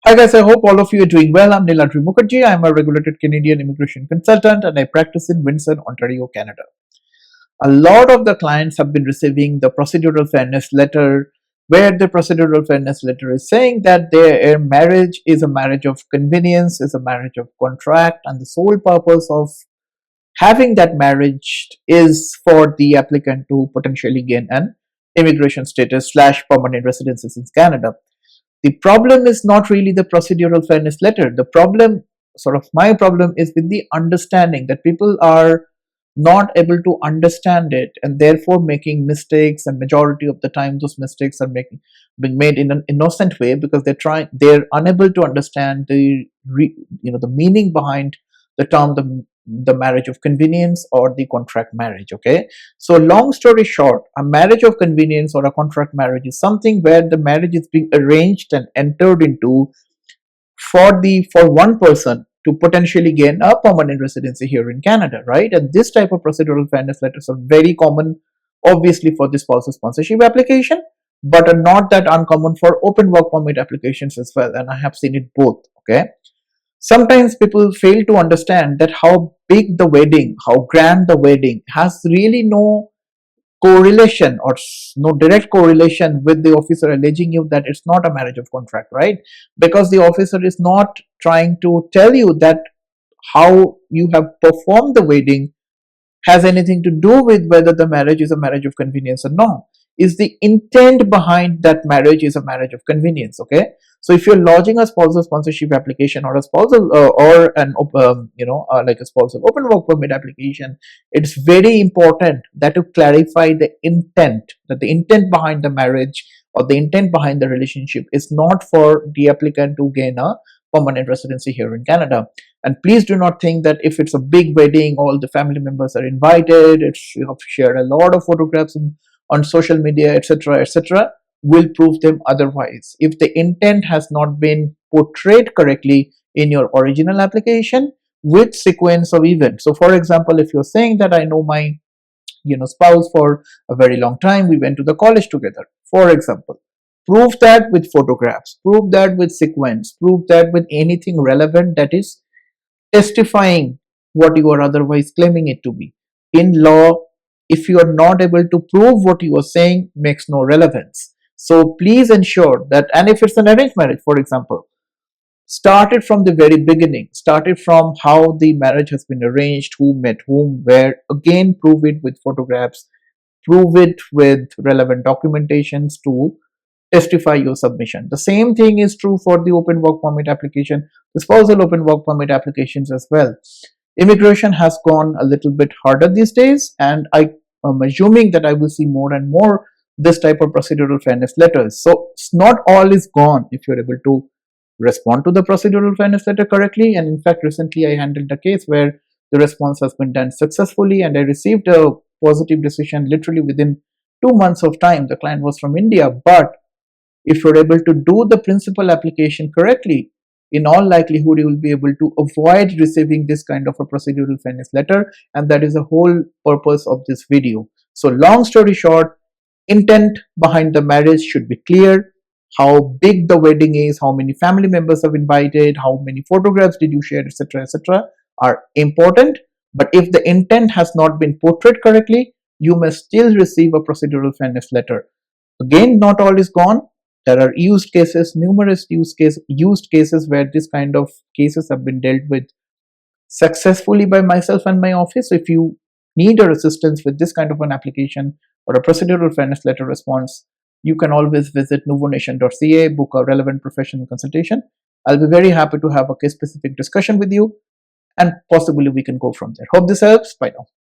Hi guys, I hope all of you are doing well. I'm Niladri Mukherjee. I'm a regulated Canadian immigration consultant and I practice in Windsor, Ontario, Canada. A lot of the clients have been receiving the procedural fairness letter, where the procedural fairness letter is saying that their marriage is a marriage of convenience, is a marriage of contract, and the sole purpose of having that marriage is for the applicant to potentially gain an immigration status slash permanent residency in Canada. The problem is not really the procedural fairness letter. The problem, sort of my problem, is with the understanding that people are not able to understand it and therefore making mistakes, and majority of the time those mistakes are being made in an innocent way because they're unable to understand the meaning behind the term the marriage of convenience or the contract marriage. Okay, so long story short, a marriage of convenience or a contract marriage is something where the marriage is being arranged and entered into for one person to potentially gain a permanent residency here in Canada, right? And this type of procedural fairness letters are very common, obviously, for the spousal sponsorship application, but are not that uncommon for open work permit applications as well. And I have seen it both. Okay, sometimes people fail to understand that how big the wedding, how grand the wedding has really no correlation or no direct correlation with the officer alleging you that it's not a marriage of contract, right? Because the officer is not trying to tell you that how you have performed the wedding has anything to do with whether the marriage is a marriage of convenience or not. Is the intent behind that marriage is a marriage of convenience. Okay, so if you're lodging a spousal sponsorship application or a spousal or an like a spousal open work permit application, it's very important that to clarify the intent, that the intent behind the marriage or the intent behind the relationship is not for the applicant to gain a permanent residency here in Canada. And please do not think that if it's a big wedding, all the family members are invited, it's, you have shared a lot of photographs on social media, etc., will prove them otherwise. If the intent has not been portrayed correctly in your original application with sequence of events. So for example, if you're saying that I know my spouse for a very long time, we went to the college together, for example, prove that with photographs, prove that with sequence, prove that with anything relevant that is testifying what you are otherwise claiming it to be. In law, if you are not able to prove what you are saying, makes no relevance. So please ensure that, and if it's an arranged marriage, for example, start it from the very beginning, start it from how the marriage has been arranged, who met whom, where. Again, prove it with photographs, prove it with relevant documentations to testify your submission. The same thing is true for the open work permit application, the spousal open work permit applications as well. Immigration has gone a little bit harder these days, and I am assuming that I will see more and more this type of procedural fairness letters. So not all is gone if you're able to respond to the procedural fairness letter correctly. And in fact, recently I handled a case where the response has been done successfully and I received a positive decision literally within 2 months of time. The client was from India, but if you're able to do the principal application correctly, in all likelihood you will be able to avoid receiving this kind of a procedural fairness letter, and that is the whole purpose of this video. So long story short, intent behind the marriage should be clear. How big the wedding is, how many family members have invited, how many photographs did you share, etc., are important. But if the intent has not been portrayed correctly, you may still receive a procedural fairness letter. Again, not all is gone. There are used cases, numerous used cases where this kind of cases have been dealt with successfully by myself and my office. So if you need a assistance with this kind of an application or a procedural fairness letter response, you can always visit nuvonation.ca, book a relevant professional consultation. I'll be very happy to have a case specific discussion with you, and possibly we can go from there. Hope this helps. Bye now.